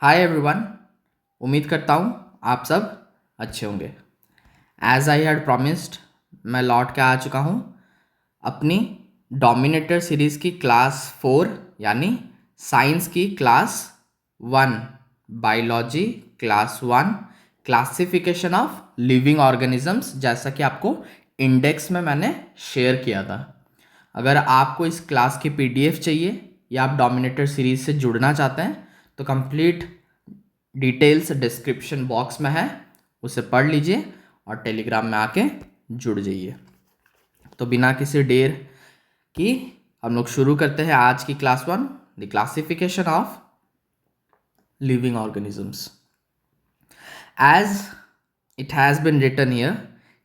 Hi everyone. उम्मीद करता हूँ आप सब अच्छे होंगे। एज आई हैड प्रॉमिस्ड, मैं लौट के आ चुका हूँ अपनी डोमिनेटर सीरीज़ की क्लास 4 यानी साइंस की class 1, biology class 1, classification of living organisms, जैसा कि आपको इंडेक्स में मैंने शेयर किया था। अगर आपको इस क्लास की पीडीएफ चाहिए या आप डोमिनेटर सीरीज से जुड़ना चाहते हैं तो कंप्लीट डिटेल्स डिस्क्रिप्शन बॉक्स में है, उसे पढ़ लीजिए और टेलीग्राम में आके जुड़ जाइए। तो बिना किसी देर की हम लोग शुरू करते हैं आज की class 1, the classification of living organisms. As it has been written here,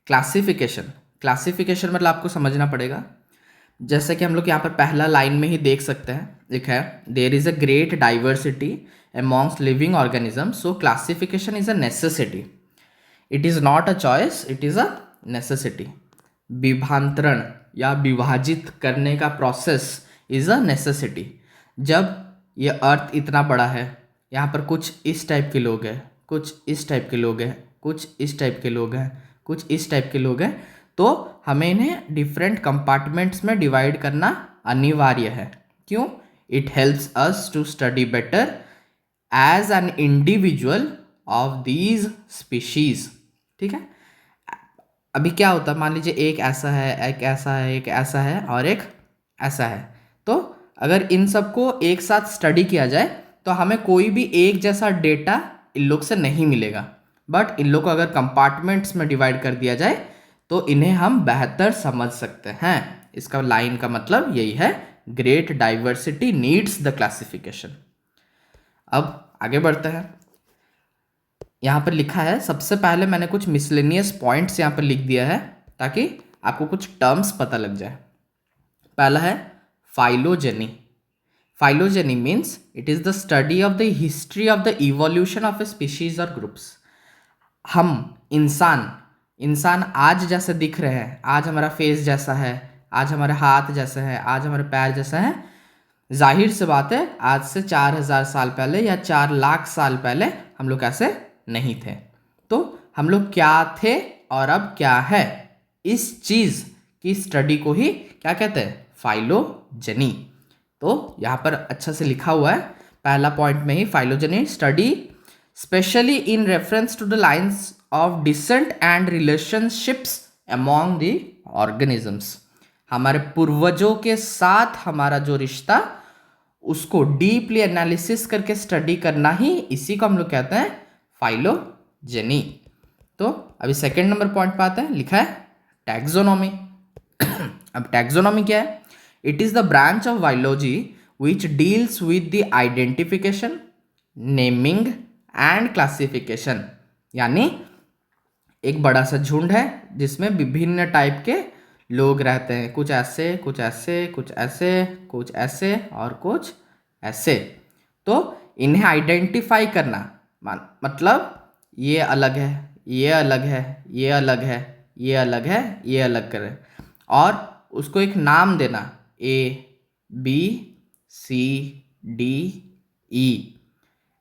classification मतलब आपको समझना पड़ेगा। जैसे कि हम लोग यहाँ पर पहला लाइन में ही देख सकते हैं, लिखा है there is a great diversity amongst living organisms, so classification is a necessity. It is not a choice, it is a necessity. विभांतरण या विभाजित करने का प्रोसेस इज अ नेसेसिटी। जब ये अर्थ इतना बड़ा है, यहाँ पर कुछ इस टाइप के लोग हैं, कुछ इस टाइप के लोग हैं, कुछ इस टाइप के लोग हैं, कुछ इस टाइप के लोग हैं, तो हमें इन्हें डिफरेंट कंपार्टमेंट्स में डिवाइड करना अनिवार्य है। क्यों? It helps us to study better as an individual of these species. ठीक है, अभी क्या होता है, मान लीजिए एक ऐसा है, एक ऐसा है, एक ऐसा है और एक ऐसा है। तो अगर इन सबको एक साथ स्टडी किया जाए तो हमें कोई भी एक जैसा डेटा इन लोग से नहीं मिलेगा, बट इन लोग को अगर कंपार्टमेंट्स में डिवाइड कर दिया जाए तो इन्हें हम बेहतर समझ सकते हैं। इसका लाइन का मतलब यही है, great diversity needs the classification. अब आगे बढ़ते हैं। यहाँ पर लिखा है, सबसे पहले मैंने कुछ मिसलेनियस पॉइंट्स यहाँ पर लिख दिया है ताकि आपको कुछ टर्म्स पता लग जाए। पहला है phylogeny. Phylogeny means it is the study of the history of the evolution of A species और ग्रुप्स। हम इंसान आज जैसे दिख रहे हैं, आज हमारा फेस जैसा है, आज हमारे हाथ जैसे हैं, आज हमारे पैर जैसे हैं, जाहिर से बात है आज से 4000 साल पहले या 4 लाख साल पहले हम लोग ऐसे नहीं थे। तो हम लोग क्या थे और अब क्या है, इस चीज़ की स्टडी को ही क्या कहते हैं, फाइलोजेनी। तो यहाँ पर अच्छा से लिखा हुआ है पहला पॉइंट में ही, phylogeny study specially in reference to the lines of descent and relationships among the organisms. हमारे पूर्वजों के साथ हमारा जो रिश्ता, उसको डीपली एनालिसिस करके स्टडी करना ही, इसी को हम लोग कहते हैं फाइलोजेनी। तो अभी सेकंड नंबर पॉइंट पे आते हैं, लिखा है टैक्सोनॉमी। अब टैक्सोनॉमी क्या है? It is the branch of biology which deals with the identification, naming and classification. यानी एक बड़ा सा झुंड है जिसमें विभिन्न टाइप के लोग रहते हैं, कुछ ऐसे, कुछ ऐसे, कुछ ऐसे, कुछ ऐसे और कुछ ऐसे। तो इन्हें आइडेंटिफाई करना मतलब ये अलग है, ये अलग है, ये अलग है, ये अलग है, ये अलग करें और उसको एक नाम देना, A B C D E,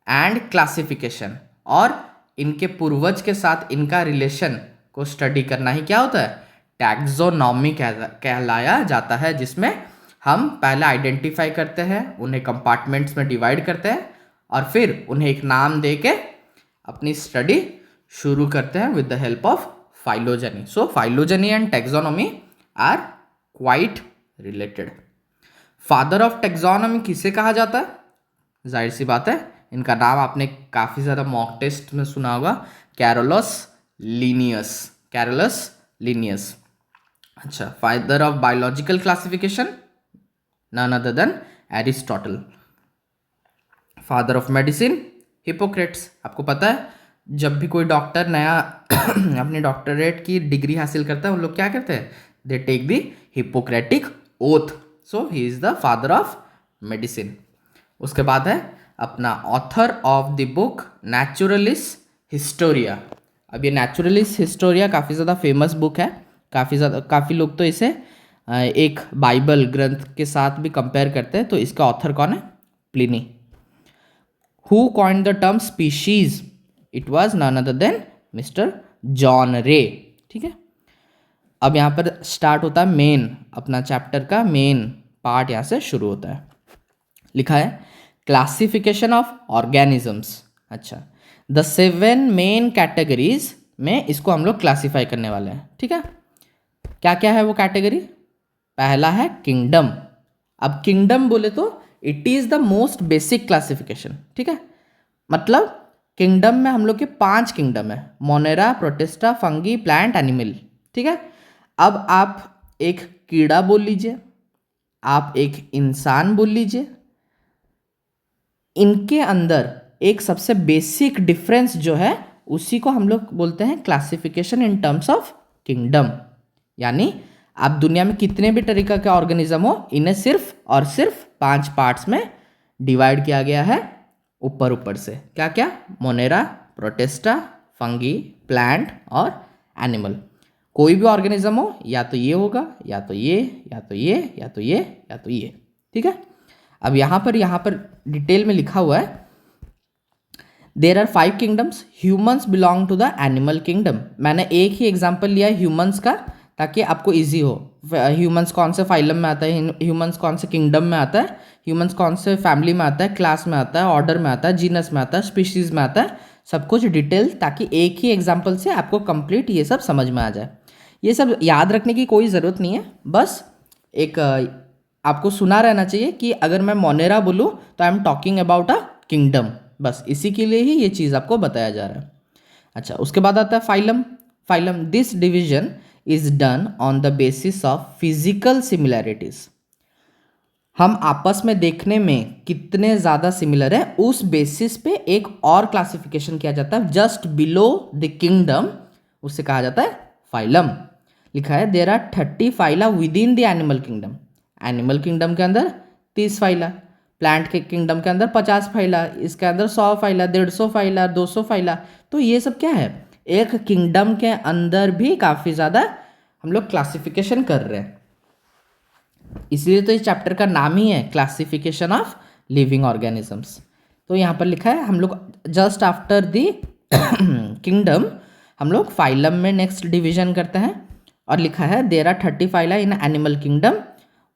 and classification, और इनके पूर्वज के साथ इनका रिलेशन को स्टडी करना ही क्या होता है, टैक्सोनॉमी कहलाया जाता है, जिसमें हम पहले आइडेंटिफाई करते हैं, उन्हें कंपार्टमेंट्स में डिवाइड करते हैं और फिर उन्हें एक नाम दे के अपनी स्टडी शुरू करते हैं with the help of phylogeny. So phylogeny and taxonomy are quite related. Father of taxonomy किसे कहा जाता है? जाहिर सी बात है, इनका नाम आपने काफ़ी ज़्यादा मॉक टेस्ट में सुना होगा, कैरोलस लीनियस। Carolus Linnaeus. अच्छा, father of biological classification none other than Aristotle. Father of medicine Hippocrates. आपको पता है जब भी कोई डॉक्टर नया अपनी डॉक्टरेट की डिग्री हासिल करता है, उन लोग क्या करते हैं, they take the Hippocratic oath. So he is the father of medicine. उसके बाद है अपना author of the book Naturalis Historia. अब ये नेचुरलिस हिस्टोरिया काफ़ी ज़्यादा फेमस बुक है, काफ़ी लोग तो इसे एक बाइबल ग्रंथ के साथ भी कंपेयर करते हैं। तो इसका ऑथर कौन है? Pliny. Who coined the term species? It was none other than mister John Ray. ठीक है, अब यहाँ पर स्टार्ट होता है मेन, अपना चैप्टर का मेन पार्ट यहाँ से शुरू होता है। लिखा है क्लासिफिकेशन ऑफ ऑर्गेनिजम्स। अच्छा, द 7 मेन कैटेगरीज में इसको हम लोग क्लासीफाई करने वाले हैं। ठीक है, क्या क्या है वो कैटेगरी? पहला है किंगडम। अब किंगडम बोले तो it is the most basic classification. ठीक है, मतलब किंगडम में हम लोग के 5 किंगडम है, Monera, protista, fungi, plant, animal. ठीक है, अब आप एक कीड़ा बोल लीजिए, आप एक इंसान बोल लीजिए, इनके अंदर एक सबसे बेसिक डिफरेंस जो है उसी को हम लोग बोलते हैं classification in terms of kingdom. यानी आप दुनिया में कितने भी तरीका के ऑर्गेनिज्म हो, इन्हें सिर्फ और सिर्फ 5 पार्ट्स में डिवाइड किया गया है ऊपर ऊपर से। क्या क्या? मोनेरा, प्रोटिस्टा, फंगी, प्लांट और एनिमल। कोई भी ऑर्गेनिज्म हो, या तो ये होगा, या तो ये, या तो ये, या तो ये, या तो ये। ठीक है, अब यहाँ पर डिटेल में लिखा हुआ है there are 5 kingdoms, humans belong to the animal kingdom. मैंने एक ही एग्जाम्पल लिया है ह्यूमन्स का ताकि आपको इजी हो। ह्यूमन्स कौन से फाइलम में आता है, ह्यूमन्स कौन से किंगडम में आता है, ह्यूमन्स कौन से फैमिली में आता है, क्लास में आता है, ऑर्डर में आता है, जीनस में आता है, स्पीशीज में आता है, सब कुछ डिटेल, ताकि एक ही एग्जाम्पल से आपको कंप्लीट ये सब समझ में आ जाए। ये सब याद रखने की कोई ज़रूरत नहीं है, बस एक आपको सुना रहना चाहिए कि अगर मैं मोनेरा बोलूँ तो I am talking about a kingdom, बस इसी के लिए ही ये चीज़ आपको बताया जा रहा है। अच्छा, उसके बाद आता है phylum. Phylum, this division is done on the basis of physical similarities. हम आपस में देखने में कितने ज़्यादा सिमिलर है उस बेसिस पे एक और क्लासिफिकेशन किया जाता है जस्ट बिलो द किंगडम, उससे कहा जाता है फाइलम। लिखा है there are 30 phyla within the animal kingdom. Animal kingdom के अंदर 30 फाइला, प्लांट के किंगडम के अंदर 50 फाइला, इसके अंदर 100 फाइला, 150 फाइला, 200 फाइला। तो ये सब क्या है, एक किंगडम के अंदर भी काफ़ी ज़्यादा हम लोग क्लासिफिकेशन कर रहे हैं। इसलिए तो इस चैप्टर का नाम ही है क्लासिफिकेशन ऑफ लिविंग ऑर्गेनिजम्स। तो यहाँ पर लिखा है हम लोग जस्ट आफ्टर द किंगडम हम लोग फाइलम में नेक्स्ट डिवीजन करते हैं, और लिखा है there are 30 phyla in animal kingdom.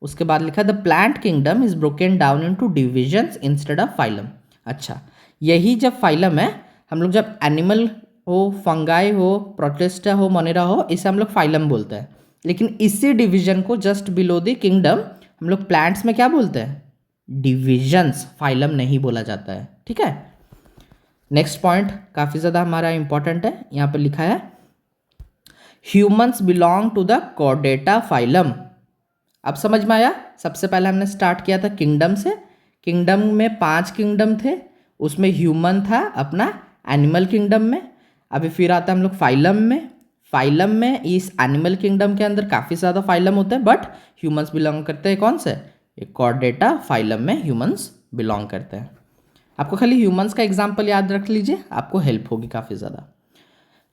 उसके बाद लिखा है the plant kingdom is broken down into divisions instead of phylum. अच्छा, यही जब फाइलम है, हम लोग जब एनिमल हो, फंगाई हो, प्रोटिस्टा हो, मोनेरा हो, इसे हम लोग फाइलम बोलते हैं। लेकिन इसी डिवीजन को जस्ट बिलो द किंगडम हम लोग प्लांट्स में क्या बोलते हैं? डिविजन्स, फाइलम नहीं बोला जाता है। ठीक है, नेक्स्ट पॉइंट काफ़ी ज़्यादा हमारा इंपॉर्टेंट है। यहाँ पर लिखा है humans belong to the Chordata phylum. अब समझ में आया? सबसे पहले हमने स्टार्ट किया था किंगडम से। किंगडम में 5 किंगडम थे, उसमें ह्यूमन था अपना एनिमल किंगडम में। अभी फिर आता है हम लोग फाइलम में। फाइलम में इस एनिमल किंगडम के अंदर काफ़ी ज़्यादा फाइलम होते हैं, बट ह्यूमंस बिलोंग करते हैं कौन से? एक कॉर्डेटा फाइलम में ह्यूमंस बिलोंग करते हैं। आपको खाली ह्यूमंस का एग्जाम्पल याद रख लीजिए, आपको हेल्प होगी काफ़ी ज़्यादा।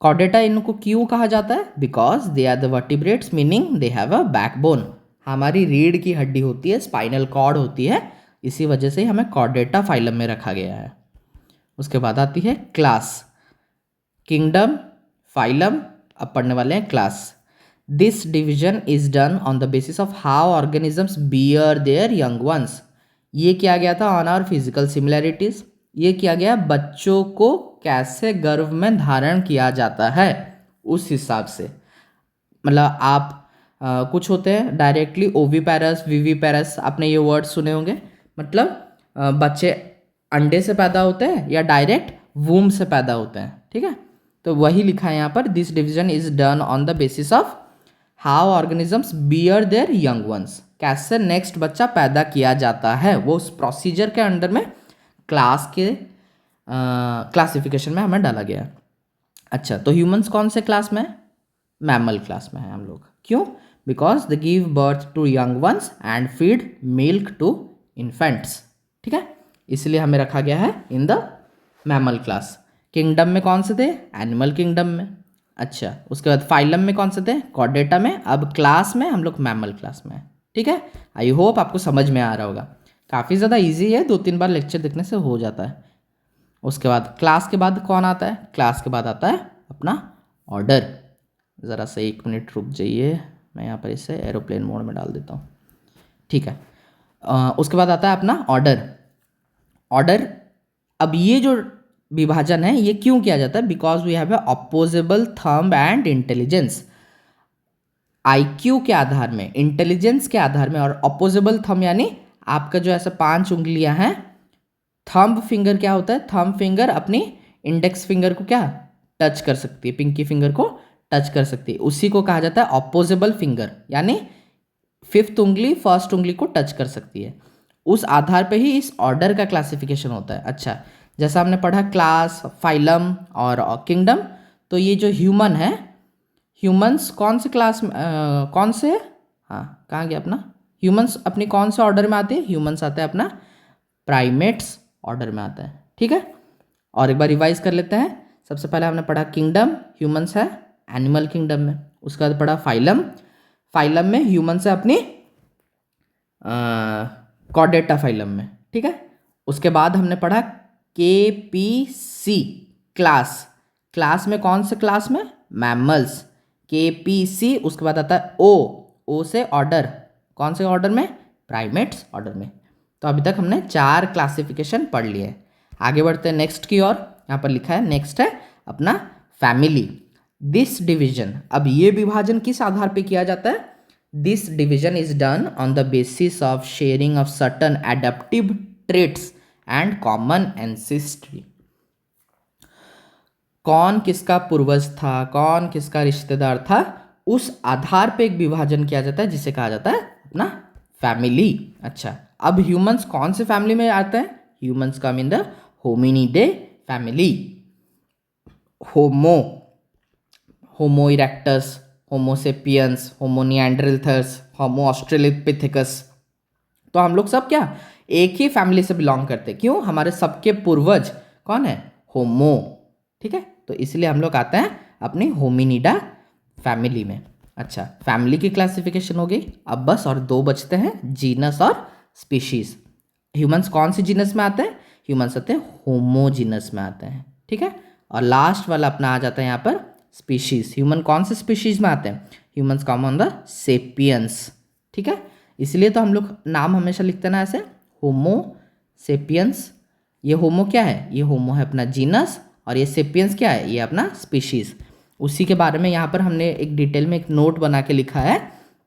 कॉर्डेटा इनको क्यों कहा जाता है? Because they are the vertebrates, meaning they have a backbone. हमारी रीढ़ की हड्डी होती है, स्पाइनल कॉर्ड होती है, इसी वजह से हमें कॉर्डेटा फाइलम में रखा गया है। उसके बाद आती है क्लास। किंगडम, फाइलम, अब पढ़ने वाले हैं class. This division is done on the basis of how organisms bear their young ones. ये किया गया था ऑन आवर फिजिकल सिमिलैरिटीज। ये किया गया बच्चों को कैसे गर्भ में धारण किया जाता है उस हिसाब से। मतलब आप कुछ होते हैं डायरेक्टली ओवीपेरस, विवीपेरस, आपने ये वर्ड सुने होंगे। मतलब बच्चे अंडे से पैदा होते हैं या डायरेक्ट वूम से पैदा होते हैं। ठीक है, तो वही लिखा है यहाँ पर this division is done on the basis of how organisms bear their young ones. कैसे नेक्स्ट बच्चा पैदा किया जाता है, वो उस प्रोसीजर के अंडर में क्लास के क्लासिफिकेशन में हमें डाला गया है। अच्छा, तो ह्यूमंस कौन से क्लास में है? मैमल क्लास में है हम लोग। क्यों? Because they give birth to young ones and feed milk to infants. ठीक है, इसलिए हमें रखा गया है in the mammal class. Kingdom में कौन से थे? एनिमल किंगडम में। अच्छा, उसके बाद फाइलम में कौन से थे? कॉर्डेटा में। अब क्लास में हम लोग मैमल क्लास में। ठीक है, आई होप आपको समझ में आ रहा होगा। काफ़ी ज़्यादा इजी है, 2-3 बार लेक्चर देखने से हो जाता है। उसके बाद क्लास के बाद कौन आता है? क्लास के बाद आता है अपना ऑर्डर। ज़रा सा 1 मिनट रुक जाइए, मैं यहाँ पर इसे एरोप्लेन मोड में डाल देता हूँ, ठीक है। उसके बाद आता है अपना ऑर्डर। ऑर्डर, अब ये जो विभाजन है ये क्यों किया जाता है? Because we have a opposable thumb and intelligence. IQ के आधार में, इंटेलिजेंस के आधार में, और अपोजेबल थंब यानी आपका जो ऐसा 5 उंगलियां हैं। थंब फिंगर क्या होता है? थंब फिंगर अपनी इंडेक्स फिंगर को क्या टच कर सकती है, पिंकी फिंगर को टच कर सकती है, उसी को कहा जाता है अपोजेबल फिंगर, यानी 5th उंगली 1st उंगली को टच कर सकती है। उस आधार पे ही इस ऑर्डर का क्लासिफिकेशन होता है। अच्छा, जैसा हमने पढ़ा क्लास, फाइलम और किंगडम, तो ये जो ह्यूमन है, ह्यूमंस कौन से क्लास में कौन से, हाँ कहाँ गया अपना, ह्यूमंस अपनी कौन से ऑर्डर में आते हैं? ह्यूमंस आते हैं अपना प्राइमेट्स ऑर्डर में आता है, ठीक है। और एक बार रिवाइज कर लेते हैं। सबसे पहले हमने पढ़ा किंगडम, ह्यूमंस है एनिमल किंगडम में। उसके बाद पढ़ा फाइलम, फाइलम में ह्यूमंस है अपनी कॉर्डेटा फाइलम में, ठीक है। उसके बाद हमने पढ़ा KPC क्लास, क्लास में कौन से क्लास में? Mammals, KPC। उसके बाद आता है ओ से ऑर्डर, कौन से ऑर्डर में? प्राइमेट्स ऑर्डर में। तो अभी तक हमने 4 क्लासिफिकेशन पढ़ लिए। आगे बढ़ते हैं नेक्स्ट की ओर। यहाँ पर लिखा है नेक्स्ट है अपना फैमिली। दिस डिवीजन, अब ये विभाजन किस आधार पे किया जाता है? This division is done on the basis of sharing of certain adaptive traits and common ancestry. कौन किसका पूर्वज था, कौन किसका रिश्तेदार था, उस आधार पे एक विभाजन किया जाता है जिसे कहा जाता है अपना फैमिली। अच्छा, अब ह्यूमंस कौन से फैमिली में आते हैं? Humans come in the Hominidae family. Homo erectus, Homo sapiens, Homo neanderthalensis, Homo australopithecus. तो हम लोग सब क्या एक ही फैमिली से बिलोंग करते हैं। क्यों? हमारे सबके पूर्वज कौन है? होमो, ठीक है। तो इसलिए हम लोग आते हैं अपनी होमिनिडा फैमिली में। अच्छा, फैमिली की क्लासिफिकेशन हो गई। अब बस और 2 बचते हैं, जीनस और स्पीशीज। ह्यूमंस कौन सी जीनस में आते हैं? ह्यूमंस आते हैं होमो जीनस में आते हैं, ठीक है। और लास्ट वाला अपना आ जाता है यहाँ पर स्पीशीज। ह्यूमन कौन से स्पीशीज में आते हैं? Humans come on the sapiens, ठीक है। इसलिए तो हम लोग नाम हमेशा लिखते हैं ना ऐसे, होमो सेपियंस। ये होमो क्या है? ये होमो है अपना जीनस, और ये सेपियंस क्या है? ये अपना स्पीशीज। उसी के बारे में यहाँ पर हमने एक डिटेल में एक नोट बना के लिखा है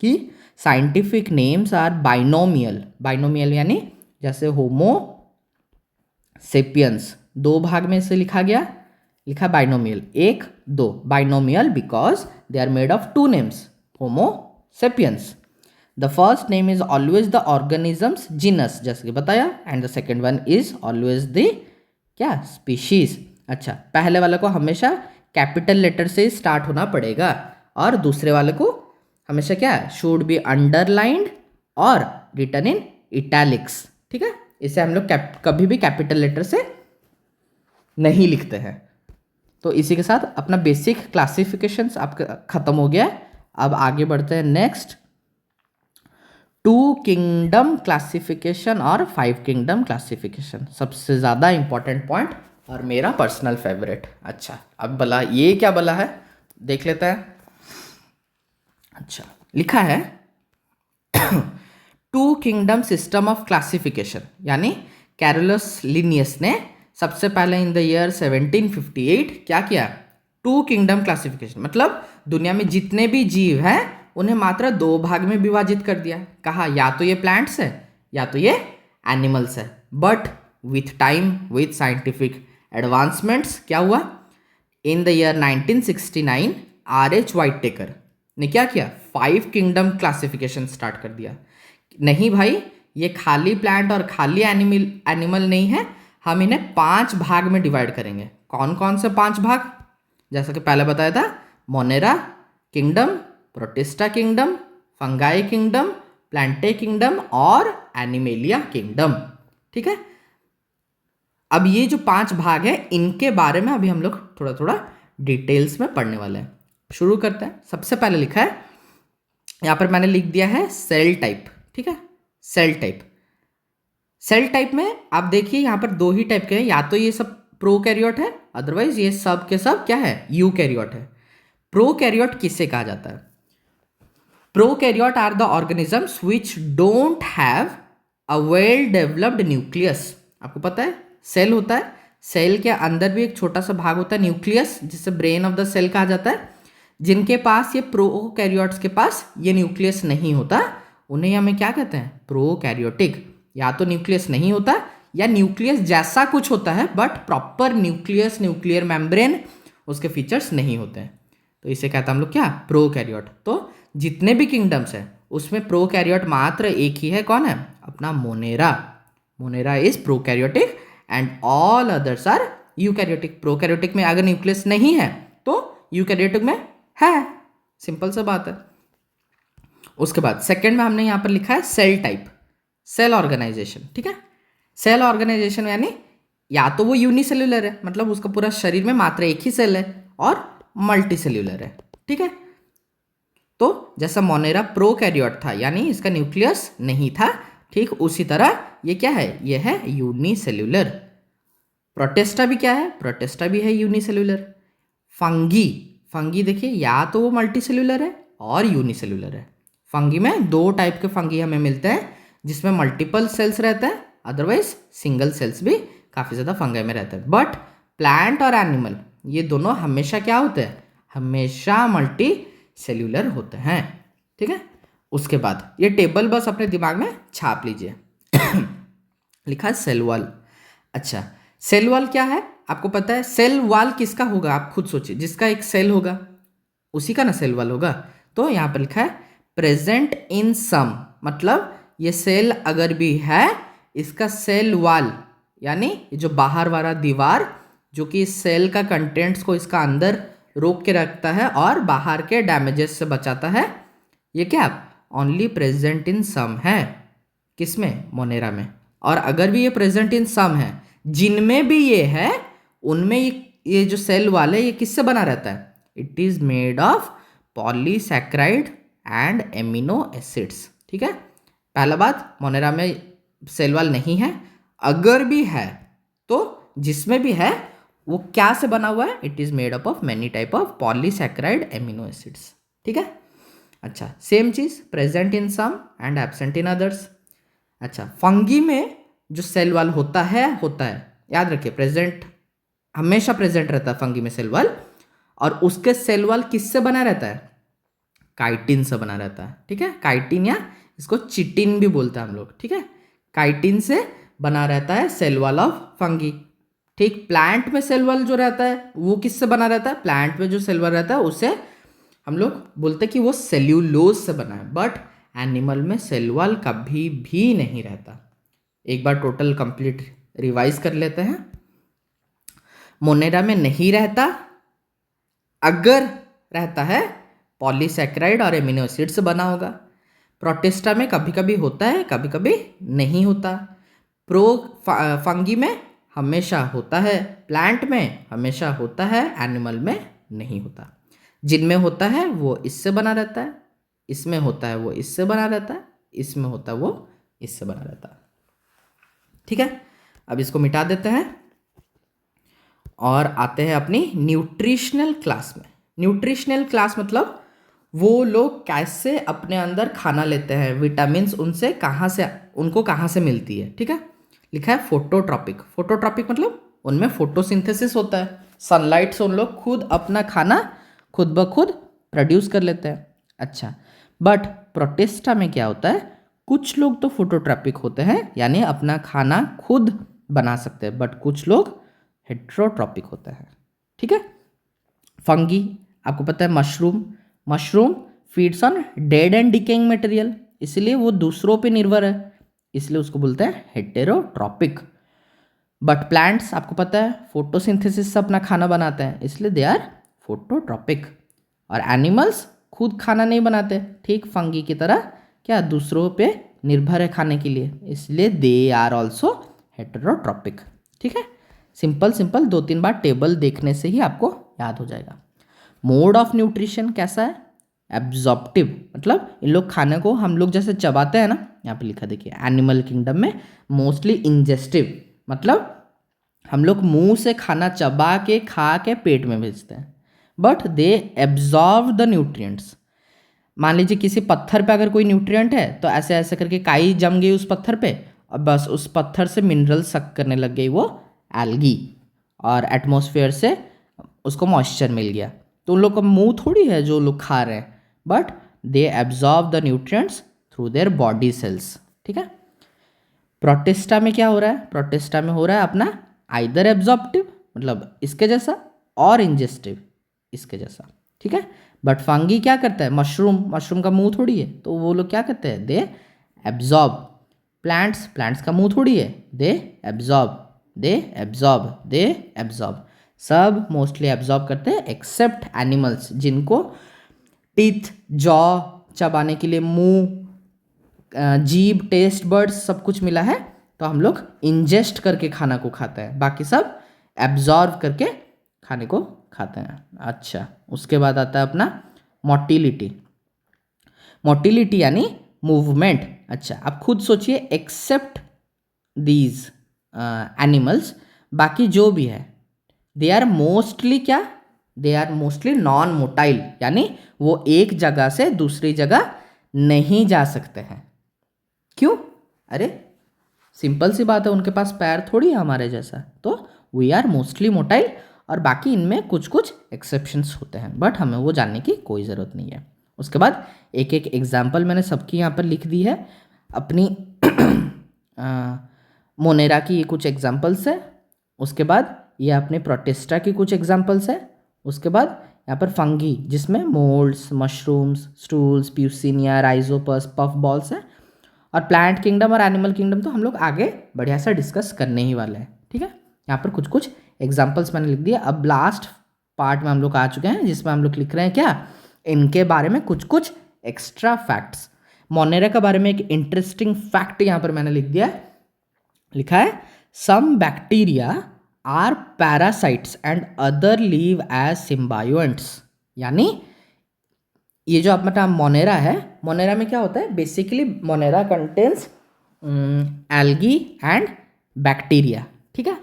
कि scientific names are binomial. Binomial यानी जैसे होमो सेपियंस 2 भाग में से लिखा गया, लिखा binomial 1 2, binomial because they are made of 2 names, Homo sapiens. The first name is always the organisms genus, जैसे कि बताया, and the second one is always the क्या? स्पीशीज। अच्छा, पहले वाले को हमेशा कैपिटल लेटर से स्टार्ट होना पड़ेगा, और दूसरे वाले को हमेशा क्या है? शुड बी अंडरलाइंड और रिटन इन इटैलिक्स, ठीक है। इसे हम लोग कभी भी कैपिटल लेटर से नहीं लिखते हैं। तो इसी के साथ अपना बेसिक क्लासिफिकेशंस आपका खत्म हो गया है। अब आगे बढ़ते हैं नेक्स्ट, 2 किंगडम क्लासिफिकेशन और 5 किंगडम क्लासिफिकेशन। सबसे ज़्यादा इंपॉर्टेंट पॉइंट और मेरा पर्सनल फेवरेट। अच्छा, अब बला ये क्या बला है देख लेते हैं। अच्छा, लिखा है 2 किंगडम सिस्टम ऑफ क्लासिफिकेशन, यानी कैरोलस लिनियस ने सबसे पहले इन द ईयर 1758 क्या किया? 2 किंगडम क्लासिफिकेशन, मतलब दुनिया में जितने भी जीव हैं उन्हें मात्र 2 भाग में विभाजित कर दिया। कहा या तो ये प्लांट्स है या तो ये एनिमल्स है। But with time, with scientific advancements क्या हुआ? इन द ईयर 1969 R.H. व्हाइटेकर ने क्या किया? 5 किंगडम क्लासिफिकेशन स्टार्ट कर दिया। नहीं भाई, ये खाली प्लांट और खाली एनिमल नहीं है, हम इन्हें 5 भाग में डिवाइड करेंगे। कौन कौन से 5 भाग? जैसा कि पहले बताया था, Monera kingdom, protista kingdom, fungi kingdom, Plantae kingdom और एनिमेलिया किंगडम, ठीक है। अब ये जो 5 भाग है इनके बारे में अभी हम लोग थोड़ा थोड़ा डिटेल्स में पढ़ने वाले हैं। शुरू करते हैं। सबसे पहले लिखा है, यहाँ पर मैंने लिख दिया है सेल टाइप, ठीक है। सेल टाइप, सेल टाइप में आप देखिए यहाँ पर 2 ही टाइप के हैं, या तो ये सब प्रोकैरियोट है, अदरवाइज ये सब के सब क्या है, यूकैरियोट है। प्रोकैरियोट किसे कहा जाता है? Prokaryote are the organisms which don't have a well developed nucleus. आपको पता है सेल होता है, सेल के अंदर भी एक छोटा सा भाग होता है न्यूक्लियस, जिसे ब्रेन ऑफ द सेल कहा जाता है। जिनके पास ये प्रोकैरियोट्स के पास ये न्यूक्लियस नहीं होता, उन्हें हमें क्या कहते हैं, प्रोकैरियोटिक। या तो न्यूक्लियस नहीं होता या न्यूक्लियस जैसा कुछ होता है but proper nucleus, nuclear membrane उसके फीचर्स नहीं होते हैं, तो इसे कहते हैं हम लोग क्या, प्रोकैरियोट। तो जितने भी किंगडम्स हैं उसमें प्रोकैरियोट मात्र एक ही है, कौन है, अपना Monera. Monera is prokaryotic and all others are eukaryotic. Prokaryotic में अगर न्यूक्लियस नहीं है तो यूकैरियोटिक में है, सिंपल सा बात है। उसके बाद सेकंड में हमने यहाँ पर लिखा है सेल टाइप, सेल ऑर्गेनाइजेशन। ठीक है, सेल ऑर्गेनाइजेशन यानी या तो वो यूनिसेल्युलर है, मतलब उसका पूरा शरीर में मात्र एक ही सेल है, और मल्टी सेल्युलर है। ठीक है, तो जैसा मोनेरा प्रोकैरियोट था यानी इसका न्यूक्लियस नहीं था, ठीक उसी तरह ये क्या है, ये है यूनिसेल्युलर। प्रोटेस्टा भी क्या है, प्रोटेस्टा भी है यूनिसेल्युलर। फंगी, फंगी देखिए या तो वो मल्टी सेल्युलर है और यूनिसेल्युलर है। फंगी में दो टाइप के फंगी हमें मिलते हैं, जिसमें मल्टीपल सेल्स रहते हैं, अदरवाइज सिंगल सेल्स भी काफ़ी ज़्यादा फंगी में रहते हैं। बट प्लांट और एनिमल ये दोनों हमेशा क्या होते हैं, हमेशा मल्टी सेल्युलर होते हैं। ठीक है, उसके बाद ये टेबल बस अपने दिमाग में छाप लीजिए। लिखा है सेल वॉल। अच्छा, सेल वॉल क्या है आपको पता है? सेल वॉल किसका होगा आप खुद सोचिए, जिसका एक सेल होगा उसी का ना सेल वॉल होगा। तो यहाँ पर लिखा है प्रेजेंट इन सम, मतलब ये सेल अगर भी है, इसका सेल वॉल यानी जो बाहर वाला दीवार जो कि इस सेल का कंटेंट्स को इसका अंदर रोक के रखता है और बाहर के डैमेजेस से बचाता है, ये क्या ओनली प्रेजेंट इन सम है। किसमें, मोनेरा में। और अगर भी ये प्रेजेंट इन सम है, जिनमें भी ये है उनमें ये जो सेल वाले ये किससे बना रहता है, it is made of polysaccharide and amino acids. ठीक है, पहला बात मोनेरा में सेल वाल नहीं है, अगर भी है तो जिसमें भी है वो क्या से बना हुआ है, it is made up of many type of polysaccharide amino acids. ठीक है, अच्छा सेम चीज present in some and absent in others. अच्छा, फंगी में जो सेल वाल होता है याद रखिए, प्रेजेंट हमेशा प्रेजेंट रहता है फंगी में सेल वाल, और उसके सेल वाल किससे बना रहता है, काइटिन से बना रहता है। ठीक है, काइटिन या इसको चिटिन भी बोलते हैं हम लोग। ठीक है, काइटिन से बना रहता है सेल वाल ऑफ फंगी। ठीक, प्लांट में सेल वाल जो रहता है वो किससे बना रहता है, प्लांट में जो सेल वाल रहता है उसे हम लोग बोलते हैं कि वो सेल्यूलोज से बना है, बट एनिमल में सेल वाल कभी भी नहीं रहता। एक बार टोटल कंप्लीट रिवाइज कर लेते हैं। मोनेरा में नहीं रहता, अगर रहता है पॉलीसैकेराइड और एमिनो एसिड से बना होगा। प्रोटिस्टा में कभी कभी होता है, कभी कभी नहीं होता। फंगी में हमेशा होता है, प्लांट में हमेशा होता है, एनिमल में नहीं होता। जिनमें होता है वो इससे बना रहता है, इसमें होता है वो इससे बना रहता है, इसमें होता है वो इससे बना रहता है। ठीक है, अब इसको मिटा देते हैं और आते हैं अपनी न्यूट्रिशनल क्लास में। न्यूट्रिशनल क्लास मतलब वो लोग कैसे अपने अंदर खाना लेते हैं, विटामिन्स उनसे उनको कहाँ से मिलती है। ठीक है, लिखा है फोटोट्रॉपिक। फोटोट्रॉपिक मतलब उनमें फोटोसिंथेसिस होता है, सनलाइट से उन लोग खुद अपना खाना खुद ब खुद प्रोड्यूस कर लेते हैं। अच्छा, बट प्रोटिस्टा में क्या होता है, कुछ लोग तो फोटोट्रॉपिक होते हैं यानी अपना खाना खुद बना सकते हैं, बट कुछ लोग हेट्रोट्रॉपिक होते हैं। ठीक है, फंगी आपको पता है, mushroom feeds on dead and decaying material, इसलिए वो दूसरों पे निर्भर है, इसलिए उसको बोलते हैं हेटेरोट्रॉपिक। बट प्लांट्स आपको पता है फोटोसिंथेसिस से अपना खाना बनाते हैं, इसलिए दे आर फोटोट्रॉपिक। और एनिमल्स खुद खाना नहीं बनाते, ठीक फंगी की तरह क्या दूसरों पे निर्भर है खाने के लिए, इसलिए दे आर ऑल्सो हेटेरोट्रॉपिक। ठीक है, सिंपल 2-3 बार टेबल देखने से ही आपको याद हो जाएगा। मोड ऑफ न्यूट्रिशन कैसा है, एब्जॉर्प्टिव, मतलब इन लोग खाने को हम लोग जैसे चबाते हैं ना, यहाँ पे लिखा देखिए, एनिमल किंगडम में मोस्टली इंजेस्टिव, मतलब हम लोग मुंह से खाना चबा के खा के पेट में भेजते हैं, but they absorb the nutrients. मान लीजिए किसी पत्थर पे अगर कोई न्यूट्रिएंट है तो ऐसे ऐसे करके काई जम गई उस पत्थर पे और बस उस पत्थर से मिनरल सक करने लग गई वो एल्गी, और एटमॉस्फेयर से उसको मॉइस्चर मिल गया। तो उन लोग का मुंह थोड़ी है जो लोग खा रहे हैं, but they absorb the nutrients through their body cells. ठीक है। प्रोटिस्टा में क्या हो रहा है? प्रोटिस्टा में हो रहा है अपना आइदर एब्जॉर्प्टिव मतलब इसके जैसा, और इंजेस्टिव इसके जैसा। ठीक है। बट फंगी क्या करता है? मशरूम का मुंह थोड़ी है, तो वो लोग क्या करते हैं? They absorb. प्लांट्स का मुंह थोड़ी है, दे एब्जॉर्ब। सब मोस्टली एब्जॉर्ब करते हैं एक्सेप्ट एनिमल्स जिनको टीथ, जॉ चबाने के लिए मुंह, जीभ, टेस्ट बर्ड्स सब कुछ मिला है, तो हम लोग इंजेस्ट करके खाना को खाते हैं, बाकी सब एब्जॉर्व करके खाने को खाते हैं। अच्छा, उसके बाद आता है अपना मोटिलिटी। मोटिलिटी यानी मूवमेंट। अच्छा, आप खुद सोचिए, एक्सेप्ट दीज एनिमल्स, बाकी जो भी है दे आर मोस्टली क्या? They are mostly non motile, यानी वो एक जगह से दूसरी जगह नहीं जा सकते हैं। क्यों? अरे सिंपल सी बात है, उनके पास पैर थोड़ी है हमारे जैसा, तो वी आर मोस्टली मोटाइल, और बाकी इनमें कुछ कुछ एक्सेप्शंस होते हैं, बट हमें वो जानने की कोई ज़रूरत नहीं है। उसके बाद एक एक एग्जाम्पल मैंने सबकी यहाँ पर लिख दी है। अपनी मोनेरा की ये कुछ एग्जाम्पल्स है, उसके बाद ये अपने प्रोटिस्टा की कुछ एग्जाम्पल्स है, उसके बाद यहाँ पर फंगी जिसमें moulds, mushrooms, stools, Puccinia, Rhizopus, puff balls हैं, और प्लांट किंगडम और एनिमल किंगडम तो हम लोग आगे बढ़िया सा डिस्कस करने ही वाले हैं। ठीक है। यहाँ पर कुछ कुछ एग्जाम्पल्स मैंने लिख दिया। अब लास्ट पार्ट में हम लोग आ चुके हैं, जिसमें हम लोग लिख रहे हैं क्या? इनके बारे में कुछ कुछ एक्स्ट्रा फैक्ट्स। मोनेरा के बारे में एक इंटरेस्टिंग फैक्ट यहाँ पर मैंने लिख दिया है। लिखा है, some bacteria are parasites and other live as symbionts. यानी ये जो अपना मोनेरा है, मोनेरा में क्या होता है? Basically Monera contains algae and bacteria. ठीक है।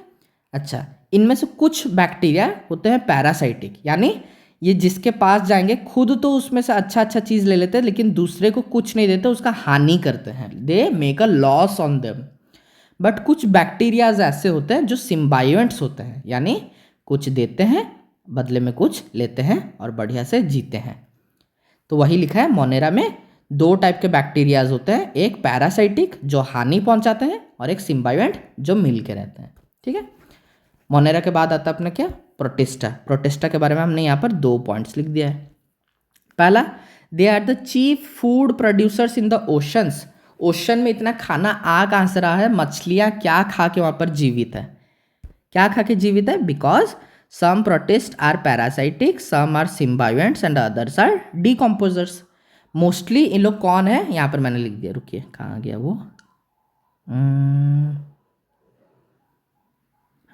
अच्छा, इनमें से कुछ बैक्टीरिया होते हैं पैरासाइटिक, यानी ये जिसके पास जाएंगे खुद तो उसमें से अच्छा चीज़ ले लेते हैं, लेकिन दूसरे को कुछ नहीं देते, उसका हानि करते हैं। They make a loss on them. But कुछ बैक्टीरियाज ऐसे होते हैं जो सिम्बायोएंट्स होते हैं, यानी कुछ देते हैं बदले में कुछ लेते हैं और बढ़िया से जीते हैं। तो वही लिखा है, मोनेरा में दो टाइप के बैक्टीरियाज होते हैं, एक पैरासाइटिक जो हानि पहुंचाते हैं, और एक सिम्बायोएंट जो मिल के रहते हैं। ठीक है। मोनेरा के बाद आता है अपना क्या? प्रोटिस्टा। प्रोटिस्टा के बारे में हमने यहाँ पर 2 पॉइंट्स लिख दिया है। पहला, they are the chief food producers in the oceans. Ocean में इतना खाना आ कहाँ से रहा है? मछलियाँ क्या खा के वहाँ पर जीवित है? क्या खा के जीवित है? Because some protist are parasitic, some are symbionts and others are decomposers. Mostly इन लोग कौन है? यहाँ पर मैंने लिख दिया, रुकिए कहाँ गया वो,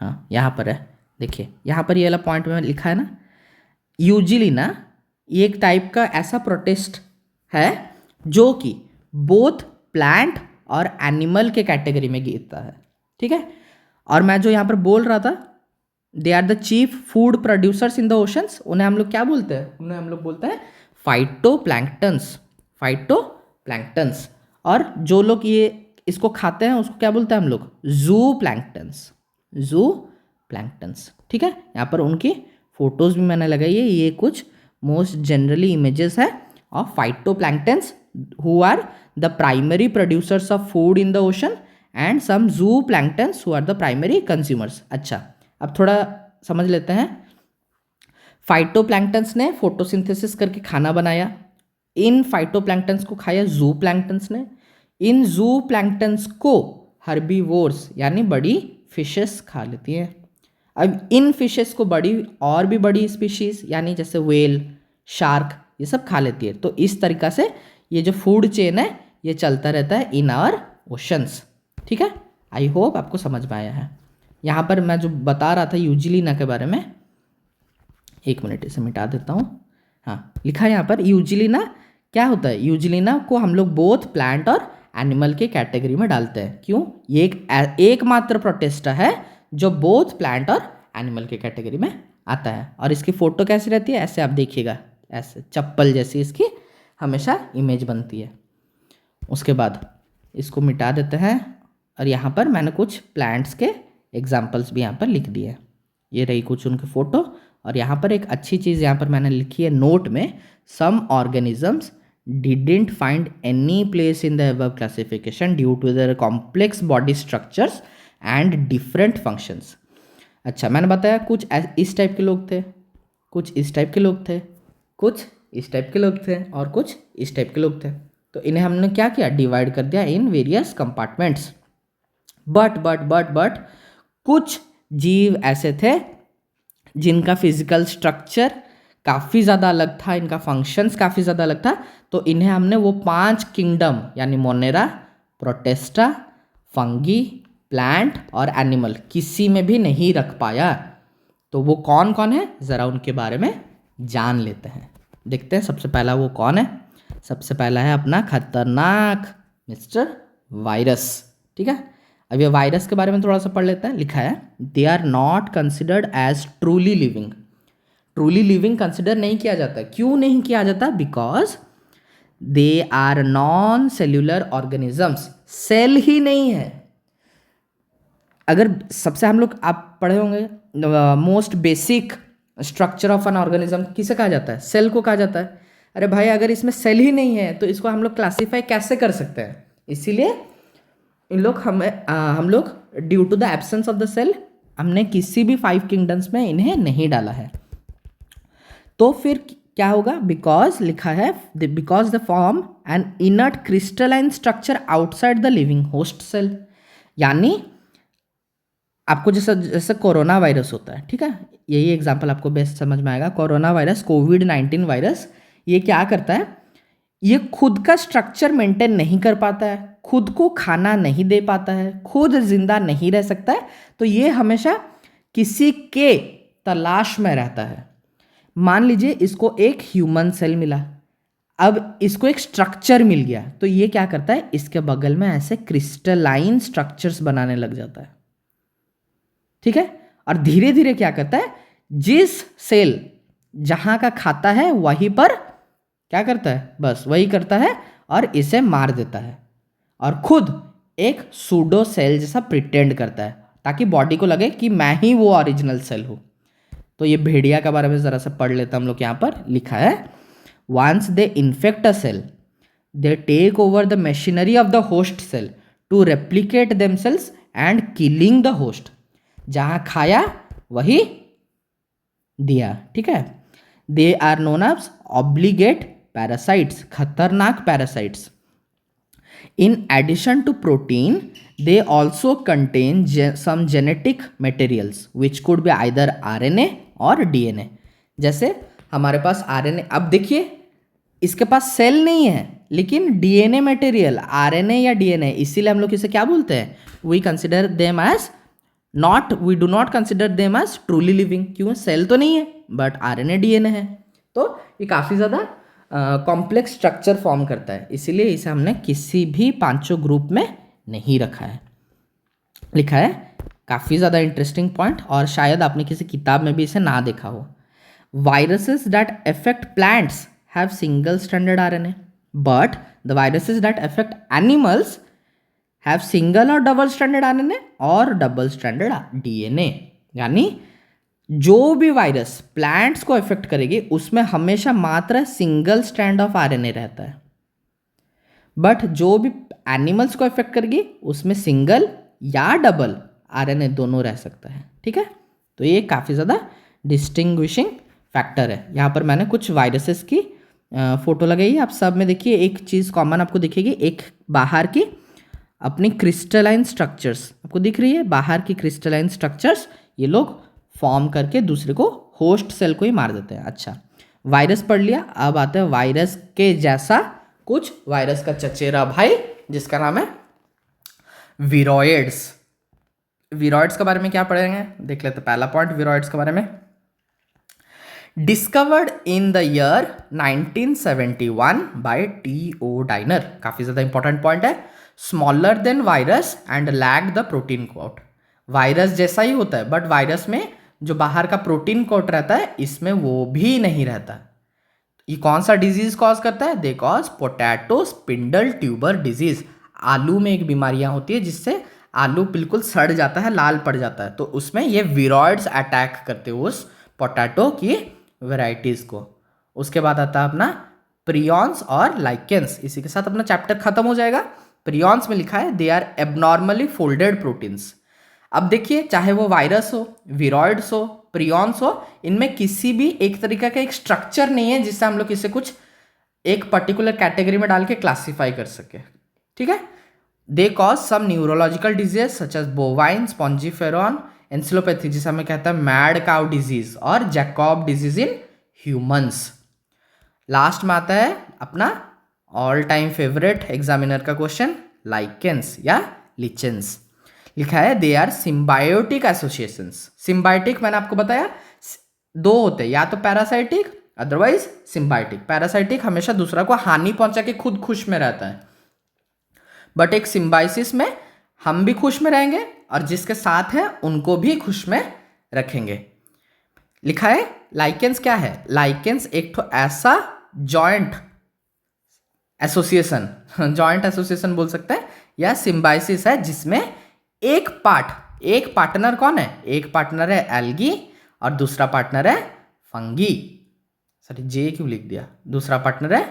हाँ यहाँ पर है। देखिए यहाँ पर ये वाला पॉइंट में लिखा है ना, यूजुअली ना ये एक टाइप का ऐसा प्रोटिस्ट है जो कि बोथ प्लांट और एनिमल के कैटेगरी में गिरता है। ठीक है। और मैं जो यहाँ पर बोल रहा था, they are the chief food producers in the oceans, उन्हें हम लोग क्या बोलते हैं? उन्हें हम लोग बोलते हैं फाइटोप्लैंक्टन्स। और जो लोग ये इसको खाते हैं उसको क्या बोलते हैं हम लोग? जूप्लैंक्टन्स। ठीक है। यहाँ पर उनकी फोटोज भी मैंने लगाई है। ये कुछ मोस्ट जनरली इमेजेस है of phytoplanktons who are the primary producers of food in the ocean, and some zooplanktons who are the primary consumers. अच्छा, अब थोड़ा समझ लेते हैं। फाइटोप्लैंक्टन्स ने फोटोसिंथेसिस करके खाना बनाया, इन फाइटोप्लैंक्टन्स को खाया जूप्लैंक्टन्स ने, इन जूप्लैंक्टन्स को हर्बीवोर्स यानी बड़ी फिशेस खा लेती हैं। अब इन फिशेस को बड़ी और भी बड़ी स्पीशीज यानी जैसे व्हेल, शार्क, ये सब खा लेती है। तो इस तरीक़ा से ये जो फूड चेन है ये चलता रहता है इन आवर ओशंस। ठीक है। आई होप आपको समझ में आया है। यहाँ पर मैं जो बता रहा था यूजिलिना के बारे में, एक मिनट इसे मिटा देता हूँ। हाँ, लिखा है यहाँ पर यूजिलिना क्या होता है? यूजिलिना को हम लोग बोथ प्लांट और एनिमल के कैटेगरी में डालते हैं। क्यों? ये एकमात्र प्रोटिस्टा है जो बोथ प्लांट और एनिमल की कैटेगरी में आता है। और इसकी फ़ोटो कैसी रहती है, ऐसे आप देखिएगा, ऐसे चप्पल जैसी इसकी हमेशा इमेज बनती है। उसके बाद इसको मिटा देते हैं और यहाँ पर मैंने कुछ प्लांट्स के एग्जाम्पल्स भी यहाँ पर लिख दिए। ये रही कुछ उनकी फ़ोटो। और यहाँ पर एक अच्छी चीज़ यहाँ पर मैंने लिखी है नोट में, some organisms didn't find any place in the above classification due to their complex body structures and different functions। अच्छा, मैंने बताया कुछ इस टाइप के लोग थे, कुछ इस टाइप के लोग थे, कुछ इस टाइप के लोग थे और कुछ इस टाइप के लोग थे। तो इन्हें हमने क्या किया, डिवाइड कर दिया इन वेरियस कंपार्टमेंट्स। बट कुछ जीव ऐसे थे जिनका फिजिकल स्ट्रक्चर काफ़ी ज़्यादा अलग था, इनका फंक्शंस काफ़ी ज़्यादा अलग था। तो इन्हें हमने वो 5 किंगडम यानी मोनेरा, प्रोटेस्टा, फंगी, प्लांट और एनिमल किसी में भी नहीं रख पाया। तो वो कौन कौन है, ज़रा उनके बारे में जान लेते हैं। देखते हैं सबसे पहला वो कौन है। सबसे पहला है अपना खतरनाक मिस्टर वायरस। ठीक है, अब ये वायरस के बारे में थोड़ा सा पढ़ लेते हैं। लिखा है they are not considered as truly living. Truly living consider नहीं किया जाता। क्यों नहीं किया जाता? Because they are non cellular organisms. Cell ही नहीं है। अगर सबसे हम लोग आप पढ़े होंगे most basic structure of an organism किसे कहा जाता है? सेल को कहा जाता है। अरे भाई, अगर इसमें सेल ही नहीं है तो इसको हम लोग क्लासीफाई कैसे कर सकते हैं? इसीलिए हम लोग due to the absence of the cell हमने किसी भी 5 किंगडम्स में इन्हें नहीं डाला है। तो फिर क्या होगा? बिकॉज लिखा है because the form an inert crystalline structure outside the living host cell. यानी आपको जैसे कोरोना वायरस होता है, ठीक है, यही एग्जांपल आपको बेस्ट समझ में आएगा। कोरोना वायरस, कोविड-19 वायरस, ये क्या करता है? ये खुद का स्ट्रक्चर मेंटेन नहीं कर पाता है, खुद को खाना नहीं दे पाता है, खुद जिंदा नहीं रह सकता है। तो ये हमेशा किसी के तलाश में रहता है। मान लीजिए इसको एक ह्यूमन सेल मिला, अब इसको एक स्ट्रक्चर मिल गया, तो ये क्या करता है? इसके बगल में ऐसे क्रिस्टलाइन स्ट्रक्चर्स बनाने लग जाता है। ठीक है, और धीरे धीरे क्या करता है? जिस सेल जहां का खाता है वहीं पर क्या करता है? बस वही करता है और इसे मार देता है और खुद एक सूडो सेल जैसा प्रिटेंड करता है ताकि बॉडी को लगे कि मैं ही वो ओरिजिनल सेल हूँ। तो ये भेड़िया के बारे में ज़रा सा पढ़ लेते हैं हम लोग। यहाँ पर लिखा है once they infect a cell they take over the machinery of the host cell to replicate themselves and killing the host. जहाँ खाया वही दिया। ठीक है, they are known as obligate parasites, खतरनाक parasites. In addition to protein, they also contain some genetic materials which could be either RNA और DNA। जैसे हमारे पास RNA, अब देखिए इसके पास सेल नहीं है लेकिन DNA मटेरियल, RNA या DNA, इसीलिए हम लोग इसे क्या बोलते हैं? We consider them as we do not consider them as truly living। क्यों? सेल तो नहीं है बट RNA DNA है। तो ये काफ़ी ज़्यादा कॉम्प्लेक्स स्ट्रक्चर फॉर्म करता है, इसीलिए इसे हमने किसी भी 5 ग्रुप में नहीं रखा है। लिखा है काफ़ी ज़्यादा इंटरेस्टिंग पॉइंट, और शायद आपने किसी किताब में भी इसे ना देखा हो। Viruses that affect plants have single stranded RNA but the viruses that affect animals have single और डबल स्ट्रैंडेड RNA और डबल स्ट्रैंडेड DNA। यानी जो भी वायरस प्लांट्स को इफेक्ट करेगी उसमें हमेशा मात्र सिंगल स्ट्रैंड ऑफ RNA रहता है, बट जो भी एनिमल्स को इफेक्ट करेगी उसमें सिंगल या डबल RNA दोनों रह सकता है। ठीक है, तो ये काफ़ी ज़्यादा डिस्टिंग्विशिंग फैक्टर है। यहाँ पर मैंने कुछ वायरसेस की फोटो लगाई है। आप सब में देखिए एक चीज़ कॉमन आपको दिखेगी, एक बाहर की अपनी क्रिस्टलाइन स्ट्रक्चर्स आपको दिख रही है, बाहर की क्रिस्टलाइन स्ट्रक्चर्स ये लोग फॉर्म करके दूसरे को, होस्ट सेल को ही मार देते हैं। अच्छा, वायरस पढ़ लिया, अब आते हैं वायरस के जैसा कुछ वायरस का चचेरा भाई जिसका नाम है विरोइड्स। विरोइड्स के बारे में क्या पढ़ेंगे देख लेते हैं। पहला पॉइंट विरोइड्स के बारे में, discovered in the year 1971 by T.O. Diener. काफी ज्यादा इंपॉर्टेंट पॉइंट है। Smaller than virus and lack the protein coat. Virus जैसा ही होता है, बट वायरस में जो बाहर का प्रोटीन कोट रहता है, इसमें वो भी नहीं रहता। ये कौन सा डिजीज कॉज करता है? They cause potato spindle tuber disease. आलू में एक बीमारियां होती है जिससे आलू बिल्कुल सड़ जाता है, लाल पड़ जाता है, तो उसमें ये विरॉइड्स अटैक करते हैं उस पोटैटो की वेराइटीज को। उसके बाद आता है अपना प्रियॉन्स और लाइकेंस। इसी के साथ अपना चैप्टर खत्म हो जाएगा। प्रियॉन्स में लिखा है they are abnormally folded proteins. अब देखिए, चाहे वो वायरस हो, विरॉइड्स हो, प्रियॉन्स हो, इनमें किसी भी एक तरीके का एक स्ट्रक्चर नहीं है जिससे हम लोग इसे कुछ एक पर्टिकुलर कैटेगरी में डाल के क्लासीफाई कर सके। ठीक है। They cause some neurological disease such as bovine spongiform encephalopathy, जिसे हमें कहता है मैड काउ डिजीज, और Jacob disease in humans. Last में आता है अपना ऑल टाइम फेवरेट एग्जामिनर का क्वेश्चन, लाइकेंस या लिचेंस। लिखा है they are symbiotic associations. Symbiotic मैंने आपको बताया दो होते हैं, या तो पैरासाइटिक अदरवाइज सिम्बायोटिक। पैरासाइटिक हमेशा दूसरा को हानि पहुंचा के खुद खुश में रहता है, बट एक सिम्बाइसिस में हम भी खुश में रहेंगे और जिसके साथ है उनको भी खुश में रखेंगे। लिखा है लाइकेंस क्या है? लाइकेंस एक तो ऐसा जॉइंट एसोसिएशन, जॉइंट एसोसिएशन बोल सकते हैं, या सिम्बाइसिस है जिसमें एक पार्टनर कौन है? एक पार्टनर है एल्गी और दूसरा पार्टनर है फंगी। सॉरी, जे क्यों लिख दिया? दूसरा पार्टनर है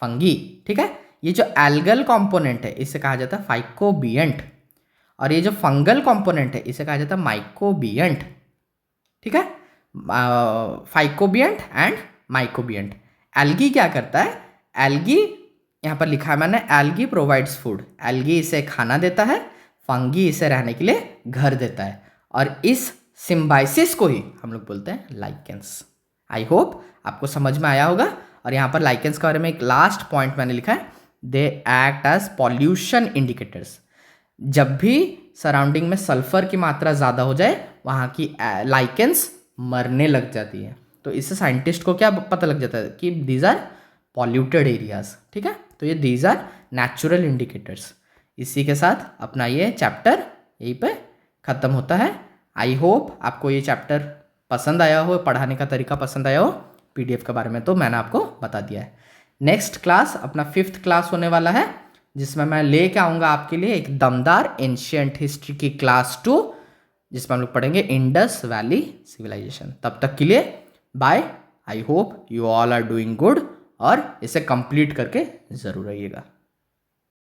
फंगी। ठीक है। ये जो एल्गल कंपोनेंट है इसे कहा जाता है फाइकोबियंट, और ये जो फंगल कंपोनेंट है इसे कहा जाता है माइकोबियंट। ठीक है। फाइकोबियंट एंड माइकोबियंट। एल्गी क्या करता है? एल्गी यहाँ पर लिखा है मैंने, एल्गी प्रोवाइड्स फूड। एल्गी इसे खाना देता है, फंगी इसे रहने के लिए घर देता है, और इस सिम्बाइसिस को ही हम लोग बोलते हैं लाइकेंस। आई होप आपको समझ में आया होगा। और यहाँ पर लाइकेंस के बारे में एक लास्ट पॉइंट मैंने लिखा है, they act as pollution indicators. जब भी सराउंडिंग में सल्फर की मात्रा ज़्यादा हो जाए वहाँ की लाइकेंस मरने लग जाती है। तो इससे साइंटिस्ट को क्या पता लग जाता है कि दीज आर पॉल्यूटेड एरियाज। ठीक है। तो ये दीज आर नेचुरल इंडिकेटर्स। इसी के साथ अपना ये चैप्टर यहीं पे ख़त्म होता है। आई होप आपको ये चैप्टर पसंद आया हो, पढ़ाने का तरीका पसंद आया हो। पीडीएफ के बारे में तो मैंने आपको बता दिया है। नेक्स्ट क्लास अपना 5th क्लास होने वाला है, जिसमें मैं लेके आऊँगा आपके लिए एक दमदार एंशिएंट हिस्ट्री की क्लास 2, जिसमें हम लोग पढ़ेंगे इंडस वैली सिविलाइजेशन। तब तक के लिए bye. I hope you all are doing good, और इसे कंप्लीट करके ज़रूर रहिएगा।